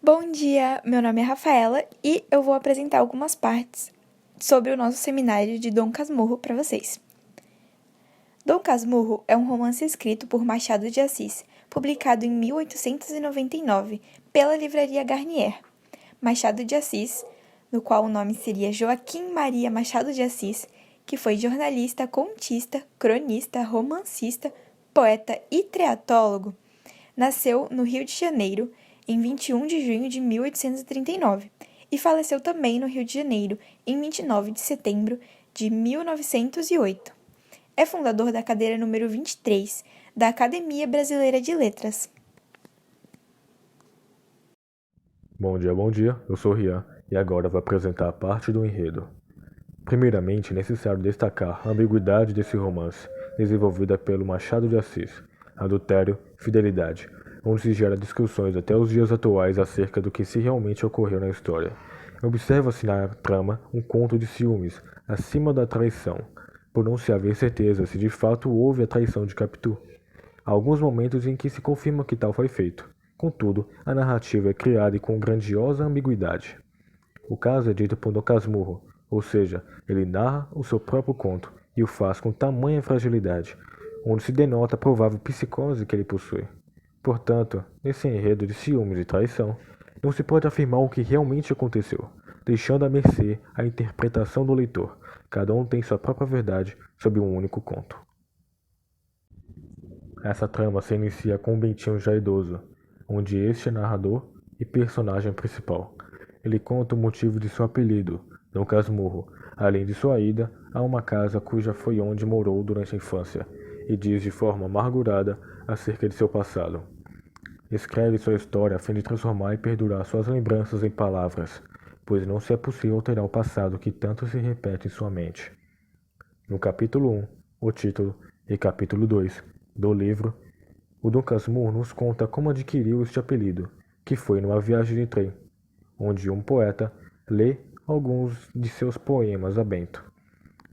Bom dia, meu nome é Rafaela e eu vou apresentar algumas partes sobre o nosso seminário de Dom Casmurro para vocês. Dom Casmurro é um romance escrito por Machado de Assis, publicado em 1899 pela Livraria Garnier. Machado de Assis, no qual o nome seria Joaquim Maria Machado de Assis, que foi jornalista, contista, cronista, romancista, poeta e teatrólogo, nasceu no Rio de Janeiro em 21 de junho de 1839 e faleceu também no Rio de Janeiro em 29 de setembro de 1908. É fundador da cadeira número 23 da Academia Brasileira de Letras. Bom dia, eu sou Rian e agora vou apresentar parte do enredo. Primeiramente, é necessário destacar a ambiguidade desse romance, desenvolvida pelo Machado de Assis, adultério, fidelidade, onde se gera discussões até os dias atuais acerca do que se realmente ocorreu na história. Observa-se na trama um conto de ciúmes, acima da traição, por não se haver certeza se de fato houve a traição de Capitu. Há alguns momentos em que se confirma que tal foi feito. Contudo, a narrativa é criada com grandiosa ambiguidade. O caso é dito por Dom Casmurro, ou seja, ele narra o seu próprio conto e o faz com tamanha fragilidade, onde se denota a provável psicose que ele possui. Portanto, nesse enredo de ciúmes e traição, não se pode afirmar o que realmente aconteceu, deixando à mercê a interpretação do leitor. Cada um tem sua própria verdade sobre um único conto. Essa trama se inicia com Bentinho já idoso, onde este é narrador e personagem principal. Ele conta o motivo de seu apelido, Dom Casmurro, além de sua ida a uma casa cuja foi onde morou durante a infância, e diz de forma amargurada acerca de seu passado. Escreve sua história a fim de transformar e perdurar suas lembranças em palavras, pois não se é possível alterar o passado que tanto se repete em sua mente. No capítulo 1, o título, e capítulo 2 do livro, o Dom Casmurro nos conta como adquiriu este apelido, que foi numa viagem de trem, onde um poeta lê alguns de seus poemas a Bento.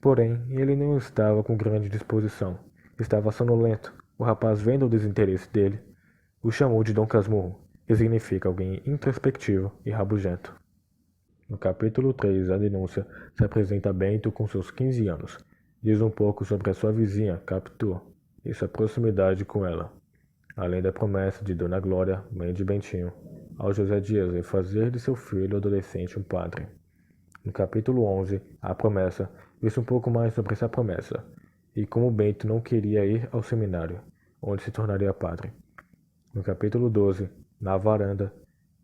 Porém, ele não estava com grande disposição, estava sonolento. O rapaz, vendo o desinteresse dele, o chamou de Dom Casmurro, que significa alguém introspectivo e rabugento. No capítulo 3, a denúncia, se apresenta Bento com seus 15 anos. Diz um pouco sobre a sua vizinha, Capitu, e sua proximidade com ela, além da promessa de Dona Glória, mãe de Bentinho, ao José Dias em fazer de seu filho adolescente um padre. No capítulo 11, a promessa, diz um pouco mais sobre essa promessa, e como Bento não queria ir ao seminário, onde se tornaria padre. No capítulo 12, na varanda,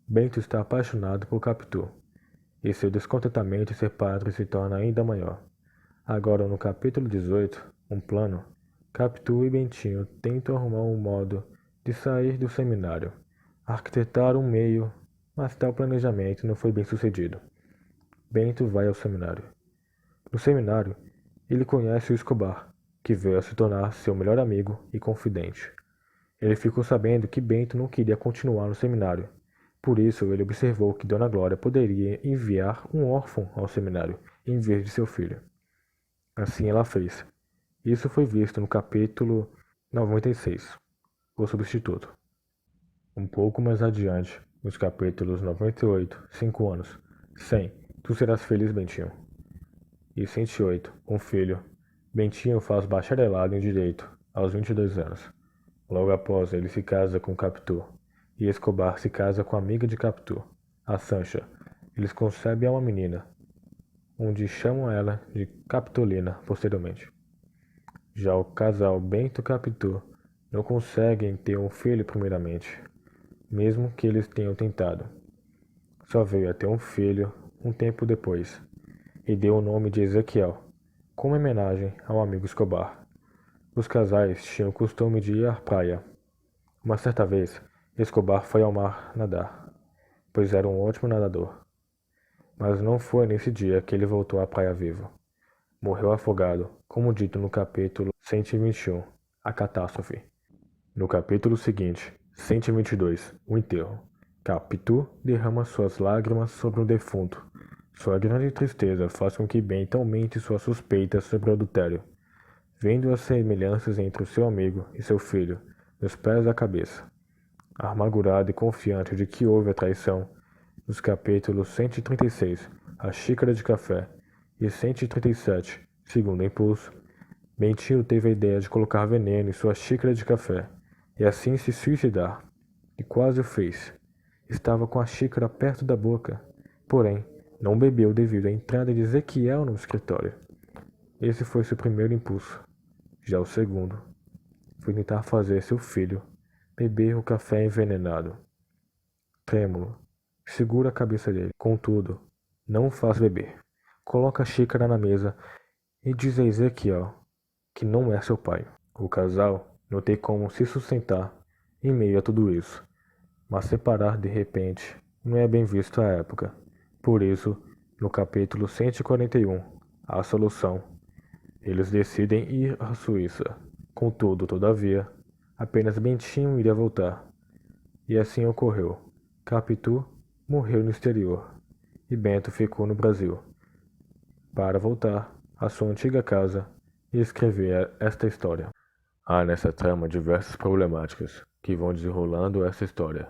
Bento está apaixonado por Capitu, e seu descontentamento em ser padre se torna ainda maior. Agora, no capítulo 18, um plano, Capitu e Bentinho tentam arrumar um modo de sair do seminário, arquitetar um meio, mas tal planejamento não foi bem sucedido. Bento vai ao seminário. No seminário, ele conhece o Escobar, que veio a se tornar seu melhor amigo e confidente. Ele ficou sabendo que Bento não queria continuar no seminário. Por isso, ele observou que Dona Glória poderia enviar um órfão ao seminário, em vez de seu filho. Assim ela fez. Isso foi visto no capítulo 96, O Substituto. Um pouco mais adiante, nos capítulos 98, 5 anos, 100, Tu serás feliz, Bentinho. E 108, Um filho. Bentinho faz bacharelado em Direito, aos 22 anos. Logo após, ele se casa com Capitu, e Escobar se casa com a amiga de Capitu, a Sancha. Eles concebem uma menina, onde chamam ela de Capitolina posteriormente. Já o casal Bento e Capitu não conseguem ter um filho primeiramente, mesmo que eles tenham tentado. Só veio a ter um filho um tempo depois, e deu o nome de Ezequiel, como homenagem ao amigo Escobar. Os casais tinham o costume de ir à praia. Uma certa vez, Escobar foi ao mar nadar, pois era um ótimo nadador. Mas não foi nesse dia que ele voltou à praia vivo. Morreu afogado, como dito no capítulo 121, A Catástrofe. No capítulo seguinte, 122, O Enterro, Capitu derrama suas lágrimas sobre o defunto. Sua grande tristeza faz com que Bento aumente suas suspeitas sobre o adultério, vendo as semelhanças entre o seu amigo e seu filho, nos pés da cabeça. Amargurado e confiante de que houve a traição, Nos capítulos 136, A Xícara de Café, e 137, Segundo Impulso, Bentinho teve a ideia de colocar veneno em sua xícara de café e assim se suicidar. E quase o fez. Estava com a xícara perto da boca, porém não bebeu devido à entrada de Ezequiel no escritório. Esse foi seu primeiro impulso. Já o segundo foi tentar fazer seu filho beber o café envenenado. Trêmulo, segura a cabeça dele. Contudo, não o faz beber. Coloca a xícara na mesa e diz a Ezequiel que não é seu pai. O casal não tem como se sustentar em meio a tudo isso, mas separar de repente não é bem visto à época. Por isso, no capítulo 141, a solução, eles decidem ir à Suíça. Contudo, todavia, apenas Bentinho iria voltar. E assim ocorreu. Capitu morreu no exterior e Bento ficou no Brasil para voltar à sua antiga casa e escrever esta história. Há nessa trama diversas problemáticas que vão desenrolando essa história.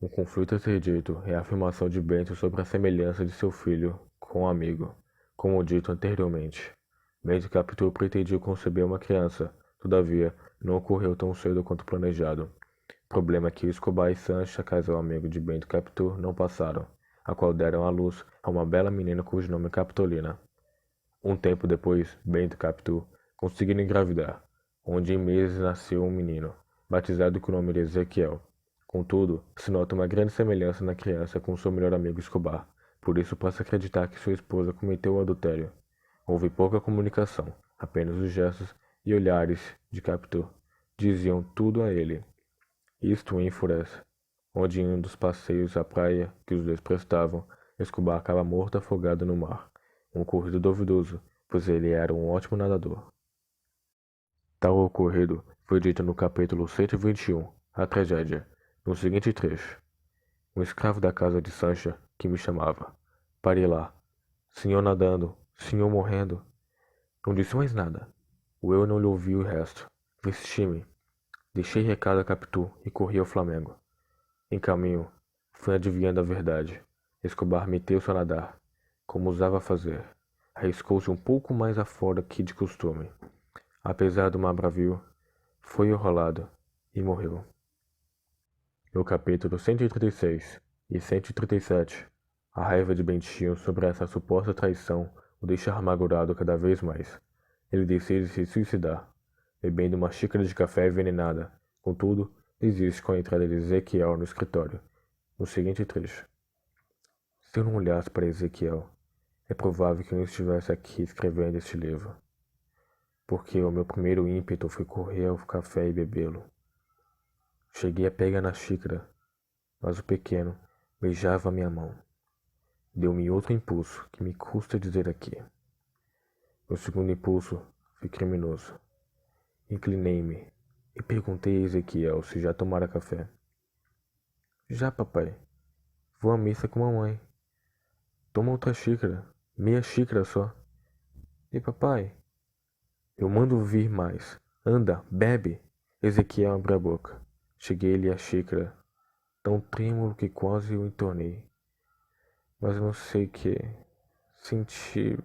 Um conflito a ser dito é a afirmação de Bento sobre a semelhança de seu filho com um amigo, como dito anteriormente. Bento Capitu pretendia conceber uma criança, todavia, não ocorreu tão cedo quanto planejado. O problema é que Escobar e Sancha, casal amigo de Bento Capitu, não passaram, a qual deram à luz a uma bela menina cujo nome é Capitolina. Um tempo depois, Bento Capitu conseguiu engravidar, onde em meses nasceu um menino, batizado com o nome de Ezequiel. Contudo, se nota uma grande semelhança na criança com seu melhor amigo Escobar, por isso passa a acreditar que sua esposa cometeu o adultério. Houve pouca comunicação, apenas os gestos e olhares de Capitu diziam tudo a ele. Isto o enfurece, onde em um dos passeios à praia que os dois prestavam, Escobar acaba morto afogado no mar. Um ocorrido duvidoso, pois ele era um ótimo nadador. Tal ocorrido foi dito no capítulo 121, a tragédia, no seguinte trecho. Um escravo da casa de Sancha que me chamava. Parei lá. Senhor nadando, senhor morrendo. Não disse mais nada. O eu não lhe ouvi o resto. Vesti-me. Deixei recado a Capitu e corri ao Flamengo. Em caminho, fui adivinhando a verdade. Escobar meteu-se a nadar, como usava fazer. Arriscou-se um pouco mais afora que de costume. Apesar do mar bravio, foi enrolado e morreu. No capítulo 136 e 137, a raiva de Bentinho sobre essa suposta traição o deixa amargurado cada vez mais. Ele decide se suicidar, bebendo uma xícara de café envenenada. Contudo, desiste com a entrada de Ezequiel no escritório, no seguinte trecho. Se eu não olhasse para Ezequiel, é provável que eu não estivesse aqui escrevendo este livro, porque o meu primeiro ímpeto foi correr ao café e bebê-lo. Cheguei a pegar na xícara, mas o pequeno beijava minha mão. Deu-me outro impulso que me custa dizer aqui. Meu segundo impulso foi criminoso. Inclinei-me e perguntei a Ezequiel se já tomara café. Já, papai. Vou à missa com a mamãe. Toma outra xícara, meia xícara só. E papai? Eu mando vir mais. Anda, bebe. Ezequiel abriu a boca. Cheguei-lhe a xícara, tão trêmulo que quase o entornei. Mas não sei que senti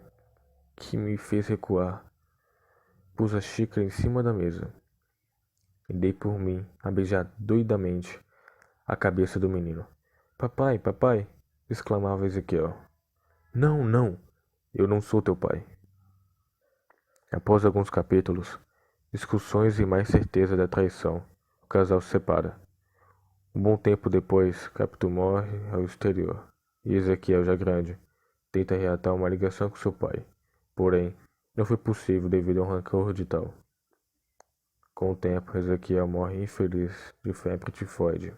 que me fez recuar. Pus a xícara em cima da mesa e dei por mim a beijar doidamente a cabeça do menino. Papai, papai! Exclamava Ezequiel. Não, não! Eu não sou teu pai. Após alguns capítulos, discussões e mais certeza da traição, o casal se separa. Um bom tempo depois, Capitu morre ao exterior, e Ezequiel, já grande, tenta reatar uma ligação com seu pai. Porém, não foi possível devido ao rancor de tal. Com o tempo, Ezequiel morre infeliz de febre tifoide.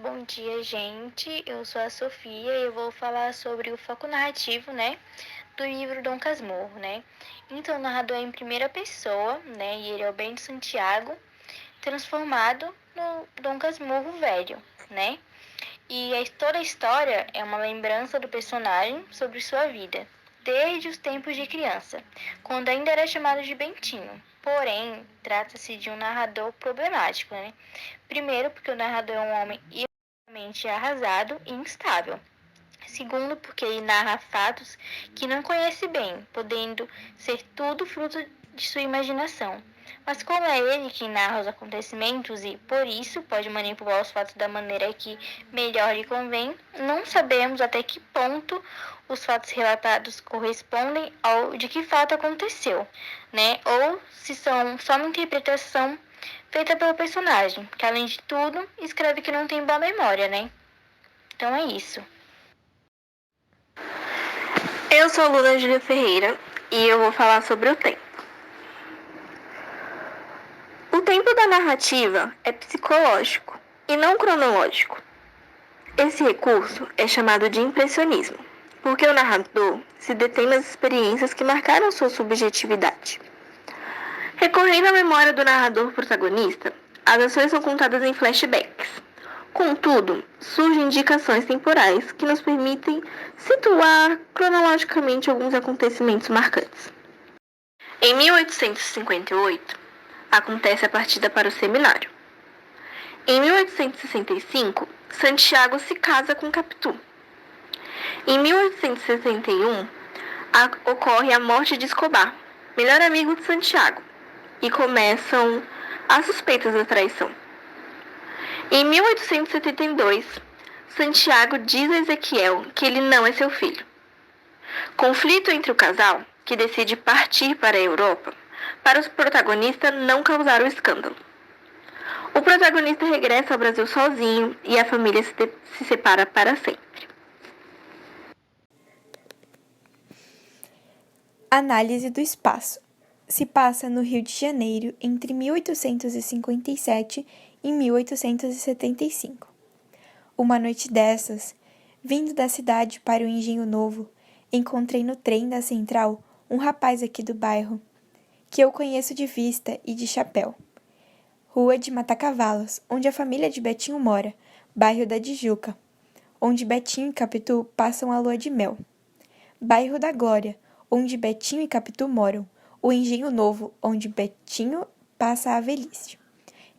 Bom dia, gente. Eu sou a Sofia e eu vou falar sobre o foco narrativo, né, do livro Dom Casmurro, né? Então, o narrador é em primeira pessoa, né, e ele é o Bento Santiago, transformado no Dom Casmurro velho, né? E toda a história é uma lembrança do personagem sobre sua vida, desde os tempos de criança, quando ainda era chamado de Bentinho. Porém, trata-se de um narrador problemático, né? Primeiro, porque o narrador é um homem mente arrasado e instável. Segundo, porque ele narra fatos que não conhece bem, podendo ser tudo fruto de sua imaginação. Mas como é ele que narra os acontecimentos e, por isso, pode manipular os fatos da maneira que melhor lhe convém, não sabemos até que ponto os fatos relatados correspondem ao de que fato aconteceu, né? Ou se são só uma interpretação feita pelo personagem, que além de tudo, escreve que não tem boa memória, né? Então é isso. Eu sou a Luna Júlia Ferreira e eu vou falar sobre o tempo. O tempo da narrativa é psicológico e não cronológico. Esse recurso é chamado de impressionismo, porque o narrador se detém nas experiências que marcaram sua subjetividade. Recorrendo à memória do narrador protagonista, as ações são contadas em flashbacks. Contudo, surgem indicações temporais que nos permitem situar cronologicamente alguns acontecimentos marcantes. Em 1858, acontece a partida para o seminário. Em 1865, Santiago se casa com Capitu. Em 1861, ocorre a morte de Escobar, melhor amigo de Santiago, e começam as suspeitas da traição. Em 1872, Santiago diz a Ezequiel que ele não é seu filho. Conflito entre o casal, que decide partir para a Europa, para o protagonista não causar o escândalo. O protagonista regressa ao Brasil sozinho e a família se separa para sempre. Análise do espaço. Se passa no Rio de Janeiro entre 1857 e 1875. Uma noite dessas, vindo da cidade para o Engenho Novo, encontrei no trem da Central um rapaz aqui do bairro, que eu conheço de vista e de chapéu. Rua de Matacavalos, onde a família de Betinho mora, bairro da Tijuca, onde Betinho e Capitu passam a lua de mel. Bairro da Glória, onde Betinho e Capitu moram, o Engenho Novo, onde Betinho passa a velhice.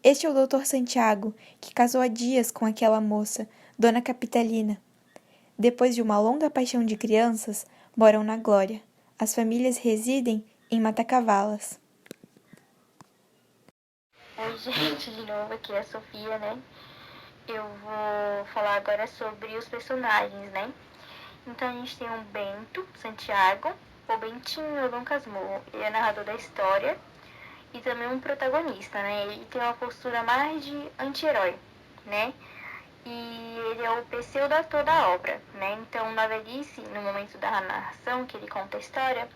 Este é o Dr. Santiago, que casou há dias com aquela moça, Dona Capitalina. Depois de uma longa paixão de crianças, moram na Glória. As famílias residem em Matacavalas. Oi, gente, de novo aqui é a Sofia, né? Eu vou falar agora sobre os personagens, né? Então a gente tem o Bento, Santiago, o Bentinho é o Dom Casmurro. Ele é narrador da história e também um protagonista, né? Ele tem uma postura mais de anti-herói, né? E ele é o pseudo-ator da obra, né? Então, na velhice, no momento da narração que ele conta a história,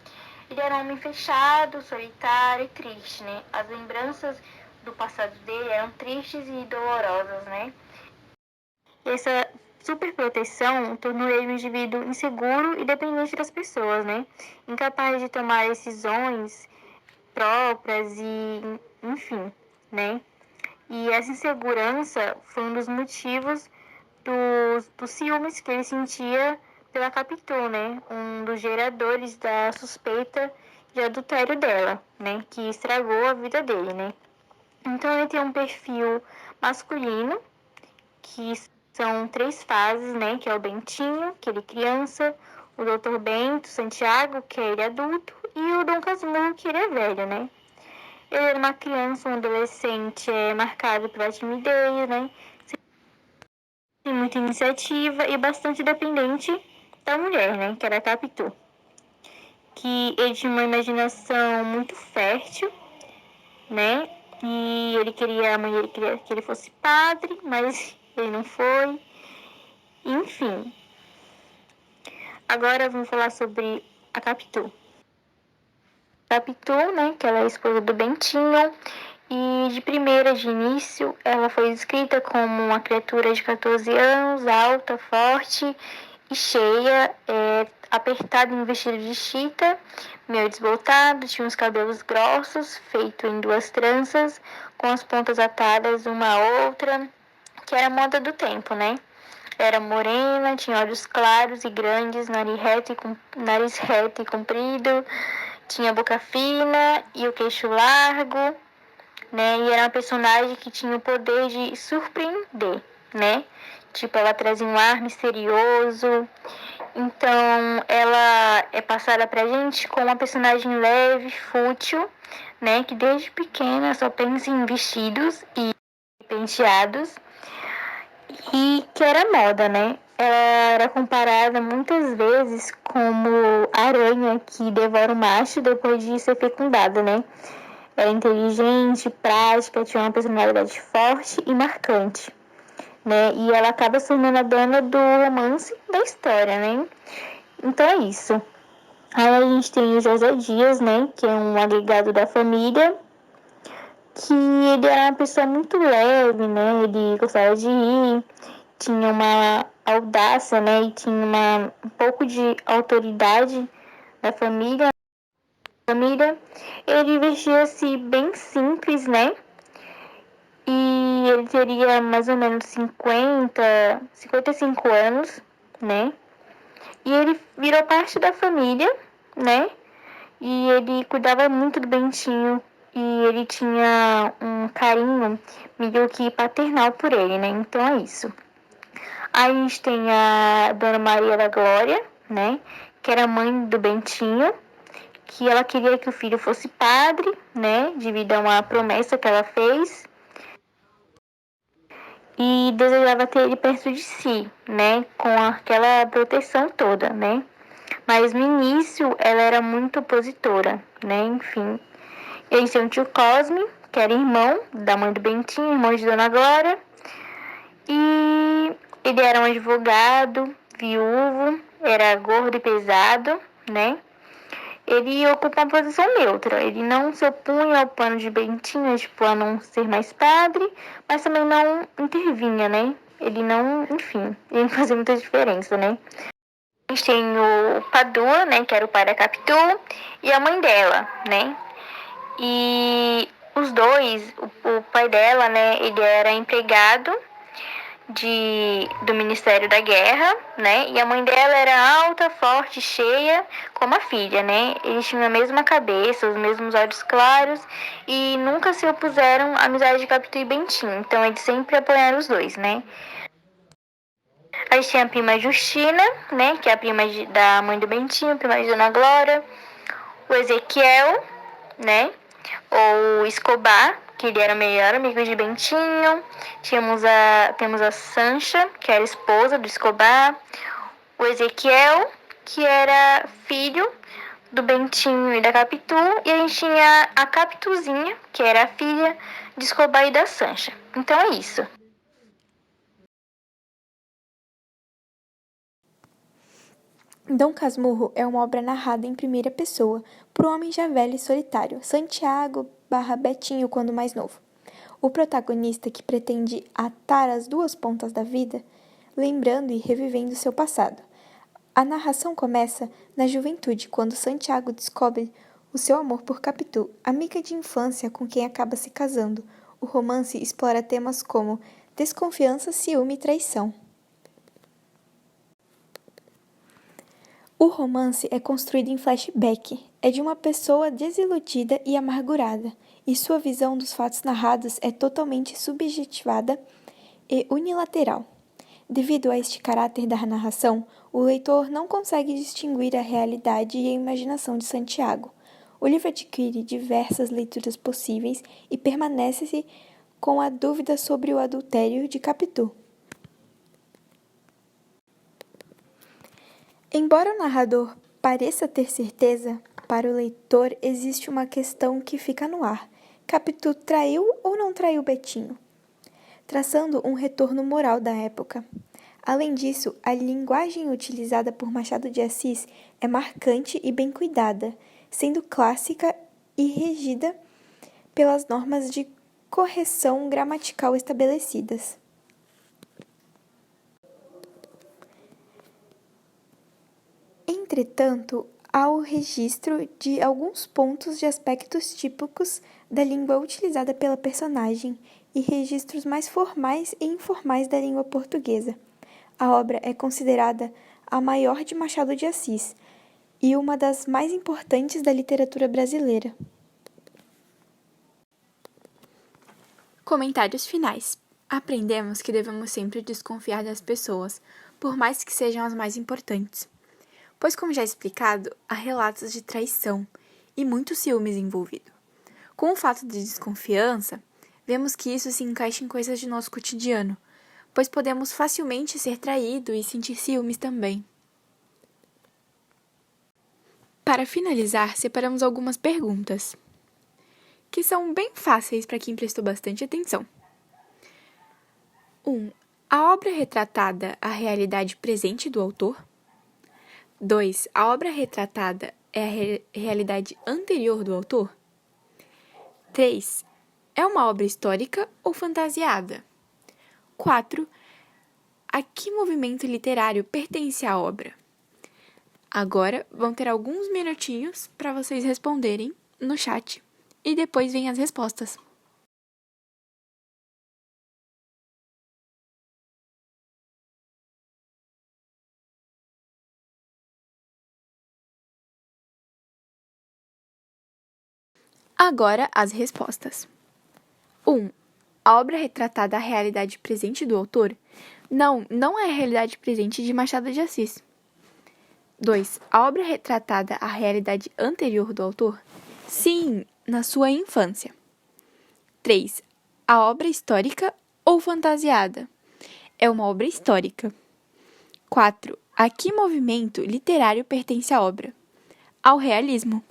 ele era um homem fechado, solitário e triste, né? As lembranças do passado dele eram tristes e dolorosas, né? Essa superproteção tornou ele um indivíduo inseguro e dependente das pessoas, né? Incapaz de tomar decisões próprias e, enfim, né? E essa insegurança foi um dos motivos dos ciúmes que ele sentia pela Capitu, né? Um dos geradores da suspeita de adultério dela, né? Que estragou a vida dele, né? Então ele tem um perfil masculino, que são 3 fases, né? Que é o Bentinho, que ele é criança, o Dr. Bento, Santiago, que ele é adulto, e o Dom Casmurro, que ele é velho, né? Ele era uma criança, um adolescente marcado pela timidez, né? Tem muita iniciativa e bastante dependente da mulher, né? Que era a Capitu. Que ele tinha uma imaginação muito fértil, né? E a mãe dele queria que ele fosse padre, mas ele não foi. Enfim. Agora vamos falar sobre a Capitu. Capitu, né? Que ela é a esposa do Bentinho. E de início, ela foi descrita como uma criatura de 14 anos, alta, forte e cheia, apertada em um vestido de chita, meio desbotado, tinha os cabelos grossos, feito em 2 tranças, com as pontas atadas uma à outra, que era a moda do tempo, né? Era morena, tinha olhos claros e grandes, nariz reto e comprido, tinha boca fina e o queixo largo, né? E era uma personagem que tinha o poder de surpreender, né? Tipo, ela trazia um ar misterioso. Então, ela é passada pra gente como uma personagem leve, fútil, né? Que desde pequena só pensa em vestidos e penteados e que era moda, né? Ela era comparada muitas vezes como a aranha que devora o macho depois de ser fecundada, né? Era inteligente, prática, tinha uma personalidade forte e marcante, né? E ela acaba se tornando a dona do romance da história, né? Então é isso. Aí a gente tem o José Dias, né? Que é um agregado da família, que ele era uma pessoa muito leve, né? Ele gostava de rir, tinha uma audácia, né? E tinha um pouco de autoridade da família. Ele vestia-se bem simples, né? E ele teria mais ou menos 55 anos, né? E ele virou parte da família, né? E ele cuidava muito do Bentinho. E ele tinha um carinho meio que paternal por ele, né? Então é isso. Aí a gente tem a Dona Maria da Glória, né? Que era mãe do Bentinho. Que ela queria que o filho fosse padre, né? Devido a uma promessa que ela fez. E desejava ter ele perto de si, né? Com aquela proteção toda, né? Mas no início ela era muito opositora, né? Enfim. E aí tem o tio Cosme, que era irmão da mãe do Bentinho, irmão de Dona Glória. E ele era um advogado, viúvo, era gordo e pesado, né? Ele ocupa uma posição neutra. Ele não se opunha ao plano de Bentinho, tipo, a não ser mais padre, mas também não intervinha, né? Ele não, enfim, ele não fazia muita diferença, né? A gente tem o Padua, né, que era o pai da Capitu, e a mãe dela, né? E os dois, o pai dela, né, ele era empregado do Ministério da Guerra, né? E a mãe dela era alta, forte, cheia, como a filha, né? Eles tinham a mesma cabeça, os mesmos olhos claros e nunca se opuseram à amizade de Capitu e Bentinho. Então eles sempre apoiaram os dois, né? A gente tem a prima Justina, né? Que é a prima da mãe do Bentinho, prima de Dona Glória. O Ezequiel, né? Ou Escobar, que ele era o melhor amigo de Bentinho. Temos a Sancha, que era esposa do Escobar. O Ezequiel, que era filho do Bentinho e da Capitu. E a gente tinha a Capituzinha, que era a filha de Escobar e da Sancha. Então é isso. Dom Casmurro é uma obra narrada em primeira pessoa por um homem já velho e solitário, Santiago/Betinho quando mais novo. O protagonista que pretende atar as duas pontas da vida, lembrando e revivendo seu passado. A narração começa na juventude, quando Santiago descobre o seu amor por Capitu, amiga de infância com quem acaba se casando. O romance explora temas como desconfiança, ciúme e traição. O romance é construído em flashback, é de uma pessoa desiludida e amargurada, e sua visão dos fatos narrados é totalmente subjetivada e unilateral. Devido a este caráter da narração, o leitor não consegue distinguir a realidade e a imaginação de Santiago. O livro adquire diversas leituras possíveis e permanece-se com a dúvida sobre o adultério de Capitu. Embora o narrador pareça ter certeza, para o leitor existe uma questão que fica no ar. Capitu traiu ou não traiu Betinho? Traçando um retorno moral da época. Além disso, a linguagem utilizada por Machado de Assis é marcante e bem cuidada, sendo clássica e regida pelas normas de correção gramatical estabelecidas. Entretanto, há o registro de alguns pontos de aspectos típicos da língua utilizada pela personagem e registros mais formais e informais da língua portuguesa. A obra é considerada a maior de Machado de Assis e uma das mais importantes da literatura brasileira. Comentários finais. Aprendemos que devemos sempre desconfiar das pessoas, por mais que sejam as mais importantes. Pois, como já explicado, há relatos de traição e muitos ciúmes envolvidos. Com o fato de desconfiança, vemos que isso se encaixa em coisas de nosso cotidiano, pois podemos facilmente ser traídos e sentir ciúmes também. Para finalizar, separamos algumas perguntas, que são bem fáceis para quem prestou bastante atenção. 1. A obra retratada a realidade presente do autor? 2. A obra retratada é a realidade anterior do autor? 3. É uma obra histórica ou fantasiada? 4. A que movimento literário pertence a obra? Agora vão ter alguns minutinhos para vocês responderem no chat e depois vêm as respostas. Agora as respostas. 1. A obra retratada a realidade presente do autor? Não é a realidade presente de Machado de Assis. 2. A obra retratada a realidade anterior do autor? Sim, na sua infância. 3. A obra histórica ou fantasiada? É uma obra histórica. 4. A que movimento literário pertence a obra? Ao realismo.